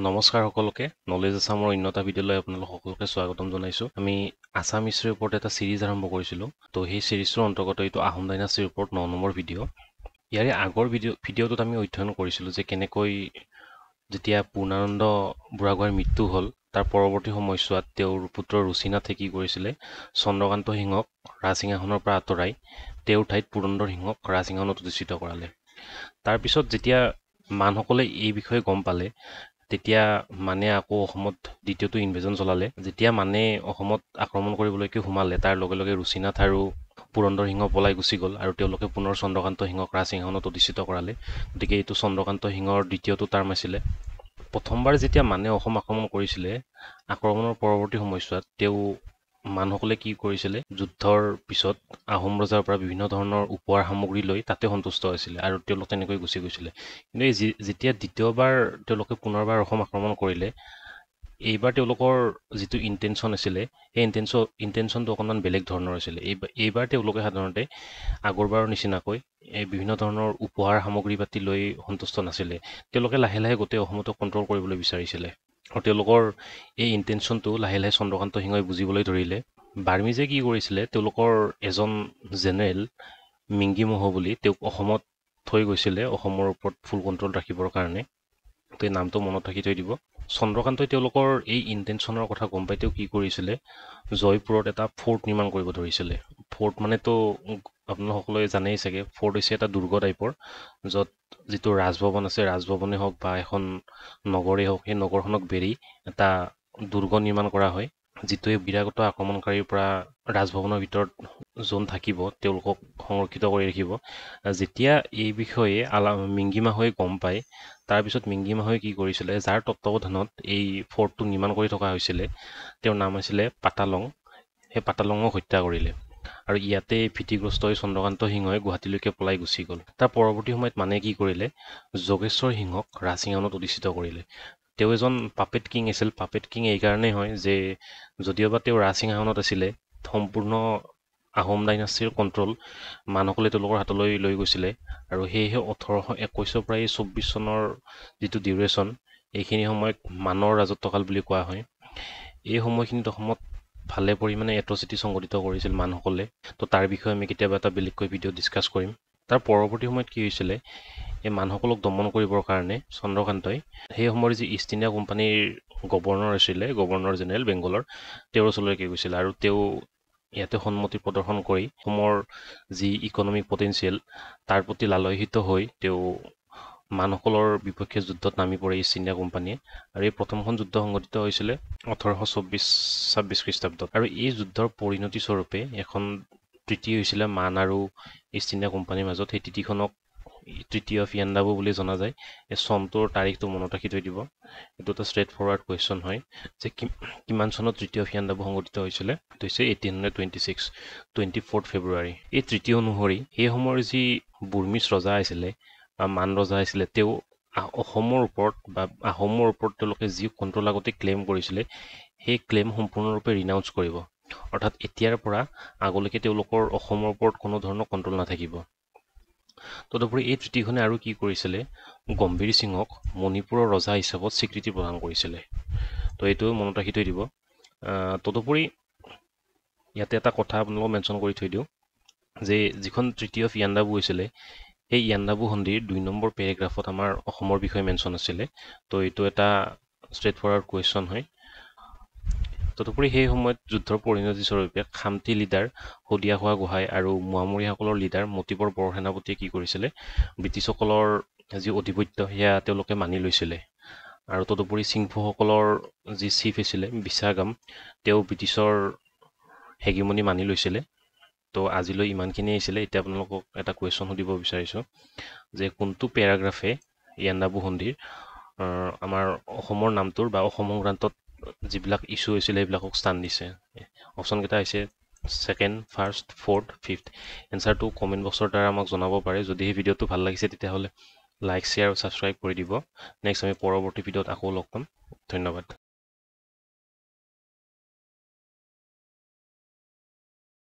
নমস্কাৰ সকলোকে নলেজ আছামৰ অন্যতা ভিডিঅ'লৈ আপোনালোক সকলোকে স্বাগতম জনাইছোঁ। আমি আছাম হিষ্ট্ৰীৰ ওপৰত এটা চিৰিজ আৰম্ভ কৰিছিলোঁ। তো সেই চিৰিজটোৰ অন্তৰ্গত এইটো আহোম ডাইনাষ্টিৰ ওপৰত 9 নম্বৰ ভিডিঅ'। ইয়াৰে আগৰ ভিডিঅ'টোত আমি অধ্যয়ন কৰিছিলোঁ যে কেনেকৈ যেতিয়া পূৰ্ণানন্দ বুঢ়াগোহাঁইৰ মৃত্যু হ'ল তাৰ পৰৱৰ্তী সময়ছোৱাত তেওঁৰ পুত্ৰ ৰুচিনাথে কি কৰিছিলে, চন্দ্ৰকান্ত সিংহক ৰাজসিংহাসনৰ পৰা আঁতৰাই তেওঁৰ ঠাইত পুৰন্দৰ সিংহক ৰাজসিংহাসনত অধিষ্ঠিত কৰালে। তাৰপিছত যেতিয়া মানসকলে এই বিষয়ে গম পালে, তেতিয়া মানে আকৌ অসমত দ্বিতীয়টো ইনভেজন চলালে। যেতিয়া মানে অসমত আক্ৰমণ কৰিবলৈকে সোমালে, তাৰ লগে লগে ৰুচিনাথ আৰু পুৰন্দৰ সিংহ পলাই গুচি গ'ল আৰু তেওঁলোকে পুনৰ চন্দ্ৰকান্ত সিংহক ৰাজসিংহাসনত অধিষ্ঠিত কৰালে। গতিকে এইটো চন্দ্ৰকান্ত সিংহৰ দ্বিতীয়টো টাৰ্ম আছিলে। প্ৰথমবাৰ যেতিয়া মানে অসম আক্ৰমণ কৰিছিলে, আক্ৰমণৰ পৰৱৰ্তী সময়ছোৱাত তেওঁ মানসকলে কি কৰিছিলে, যুদ্ধৰ পিছত আহোম ৰজাৰ পৰা বিভিন্ন ধৰণৰ উপহাৰ সামগ্ৰী লৈ তাতে সন্তুষ্ট হৈছিলে আৰু তেওঁলোক তেনেকৈ গুচি গৈছিলে। কিন্তু যেতিয়া দ্বিতীয়বাৰ তেওঁলোকে পুনৰবাৰ অসম আক্ৰমণ কৰিলে, এইবাৰ তেওঁলোকৰ যিটো ইণ্টেনশ্যন আছিলে, সেই ইণ্টেনশ্যনটো অকণমান বেলেগ ধৰণৰ আছিলে। এইবাৰ তেওঁলোকে সাধাৰণতে আগৰবাৰৰ নিচিনাকৈ বিভিন্ন ধৰণৰ উপহাৰ সামগ্ৰী পাতি লৈ সন্তুষ্ট নাছিলে। তেওঁলোকে লাহে লাহে গোটেই অসমতো কণ্ট্ৰল কৰিবলৈ বিচাৰিছিলে আৰু তেওঁলোকৰ এই ইণ্টেনশ্যনটো লাহে লাহে চন্দ্ৰকান্ত সিংহই বুজিবলৈ ধৰিলে। বাৰ্মিজে কি কৰিছিলে, তেওঁলোকৰ এজন জেনেৰেল মিংগি মহ বুলি তেওঁক অসমত থৈ গৈছিলে অসমৰ ওপৰত ফুল কণ্ট্ৰল ৰাখিবৰ কাৰণে। এই নামটো মনত ৰাখি থৈ দিব। চন্দ্ৰকান্তই তেওঁলোকৰ এই ইণ্টেনশ্যনৰ কথা গম পাই তেওঁ কি কৰিছিলে, জয়পুৰত এটা ফৰ্ট নিৰ্মাণ কৰিব ধৰিছিলে। ফৰ্ট মানেতো আপোনালোক সকলোৱে জানেই চাগে, ফৰ্ট হৈছে এটা দুৰ্গ টাইপৰ, য'ত যিটো ৰাজভৱন আছে, ৰাজভৱনেই হওক বা এখন নগৰেই হওক, সেই নগৰখনক বেৰি এটা দুৰ্গ নিৰ্মাণ কৰা হয়, যিটোৱে বহিৰাগত আক্ৰমণকাৰীৰ পৰা ৰাজভৱনৰ ভিতৰত যোন থাকিব তেওঁলোকক সংৰক্ষিত কৰি ৰাখিব। যেতিয়া এই বিষয়ে মিংগি মাহুৱে গম পায়, তাৰপিছত মিংগি মাহুৱে কি কৰিছিলে, যাৰ তত্ত্বাৱধানত এই ফৰ্টটো নিৰ্মাণ কৰি থকা হৈছিলে, তেওঁৰ নাম আছিলে পাতালং। সেই পাতালঙক হত্যা কৰিলে আৰু ইয়াতে ভীতিগ্ৰস্ত হৈ চন্দ্ৰকান্ত সিংহই গুৱাহাটীলৈকে পলাই গুচি গ'ল। তাৰ পৰৱৰ্তী সময়ত মানে কি কৰিলে, যোগেশ্বৰ সিংহক ৰাজসিংহাসনত অধিষ্ঠিত কৰিলে। তেওঁ এজন পাপেট কিং আছিল। পাপেট কিং এইকাৰণেই হয় যে যদিওবা তেওঁ ৰাজসিংহাসনত আছিলে, সম্পূৰ্ণ আহোম ডাইনাষ্টিৰ কণ্ট্ৰল মানসকলে তেওঁলোকৰ হাতলৈ লৈ গৈছিলে আৰু সেয়েহে 1821 পৰা 24 চনৰ যিটো ডিউৰেশ্যন, এইখিনি সময়ক মানৰ ৰাজত্বকাল বুলি কোৱা হয়। এই সময়খিনিত অসমত ভালে পৰিমাণে এট্ৰচিটি সংঘটিত কৰিছিল মানসকলে। তো তাৰ বিষয়ে আমি কেতিয়াবা এটা বেলেগকৈ ভিডিঅ' ডিছকাছ কৰিম। তাৰ পৰৱৰ্তী সময়ত কি হৈছিলে, এই মানসকলক দমন কৰিবৰ কাৰণে চন্দ্ৰকান্তই সেই সময়ৰ যি ইষ্ট ইণ্ডিয়া কোম্পানীৰ গভৰ্ণৰ আছিলে, গভৰ্ণৰ জেনেৰেল বেংগলৰ, তেওঁৰ ওচৰলৈকে গৈছিল আৰু তেওঁ ইয়াতে সন্মতি প্ৰদৰ্শন কৰি অসমৰ যি ইকনমিক পটেঞ্চিয়েল তাৰ প্ৰতি লালয়িত হৈ তেওঁ মানসকলৰ বিপক্ষে যুদ্ধত নামি পৰে ইষ্ট ইণ্ডিয়া কোম্পানীয়ে। আৰু এই প্ৰথমখন যুদ্ধ সংঘটিত হৈছিলে 1826 খ্ৰীষ্টাব্দত। আৰু এই যুদ্ধৰ পৰিণতি স্বৰূপে এখন ট্ৰিটি হৈছিলে মান আৰু ইষ্ট ইণ্ডিয়া কোম্পানীৰ মাজত। সেই ট্ৰিটিখনক ট্ৰিটি অফ ইয়াণ্ডাবু বুলি জনা যায়। এই চনটোৰ তাৰিখটো মনত ৰাখি থৈ দিব। এইটো এটা ষ্ট্ৰেইট ফৰৱাৰ্ড কুৱেশ্যন হয় যে কিমান চনত ট্ৰিটি অফ ইয়াণ্ডাবু সংঘটিত হৈছিলে। এইটো হৈছে 1826, 24 ফেব্ৰুৱাৰী। এই ট্ৰিটি অনুসৰি সেই সময়ৰ যি বুৰ্মিজ ৰজা আছিলে বা মান ৰজা আছিলে, তেওঁ অসমৰ ওপৰত বা আহোমৰ ওপৰত তেওঁলোকে যি কণ্ট্ৰল আগতে ক্লেইম কৰিছিলে, সেই ক্লেইম সম্পূৰ্ণৰূপে ৰিনাউন্স কৰিব। অৰ্থাৎ এতিয়াৰ পৰা আগলৈকে তেওঁলোকৰ অসমৰ ওপৰত কোনো ধৰণৰ কণ্ট্ৰল নাথাকিব। তদুপৰি এই ট্ৰিটিখনে আৰু কি কৰিছিলে, গম্ভীৰ সিঙক মণিপুৰৰ ৰজা হিচাপত স্বীকৃতি প্ৰদান কৰিছিলে। তো এইটো মনত ৰাখি থৈ দিব। তদুপৰি ইয়াতে এটা কথা আপোনালোকক মেনশ্যন কৰি থৈ দিওঁ যে যিখন ট্ৰিটি অফ ইয়াণ্ডাবু হৈছিলে, সেই ইয়াণ্ডাবু সন্ধিৰ 2 নম্বৰ পেৰেগ্ৰাফত আমাৰ অসমৰ বিষয়ে মেনশ্যন আছিলে। তো এইটো এটা ষ্ট্ৰেইট ফৰৱাৰ্ড কুৱেশ্যন হয়। তদুপৰি সেই সময়ত যুদ্ধৰ পৰিণতি স্বৰূপে খামতি লিডাৰ শদিয়া খোৱা গোহাঁই আৰু মোৱামৰীয়াসকলৰ লিডাৰ মতিবৰ বৰসেনাপতিয়ে কি কৰিছিলে, ব্ৰিটিছসকলৰ যি আধিপত্য সেয়া তেওঁলোকে মানি লৈছিলে। আৰু তদুপৰি চিংফুসকলৰ যি চিফ আছিলে বিছাগাম, তেওঁ ব্ৰিটিছৰ হেগিমনি মানি লৈছিলে। তো আজিলৈ ইমানখিনি আছিলে। এতিয়া আপোনালোকক এটা কুৱেশ্যন সুধিব বিচাৰিছোঁ যে কোনটো পেৰাগ্ৰাফে ইয়াণ্ডাবু সন্ধিৰ আমাৰ অসমৰ নামটোৰ বা অসম সংক্ৰান্তত যিবিলাক ইছ্যু হৈছিলে সেইবিলাকক স্থান দিছে। অপশ্যনকেইটা হৈছে 2nd, 1st, 4th, 5th। এনচাৰটো comment বক্সৰ দ্বাৰা আমাক জনাব পাৰে। যদি সেই ভিডিঅ'টো ভাল লাগিছে তেতিয়াহ'লে লাইক, শ্বেয়াৰ আৰু ছাবস্ক্ৰাইব কৰি দিব। নেক্সট আমি পৰৱৰ্তী ভিডিঅ'ত আকৌ লগ পাম। ধন্যবাদ।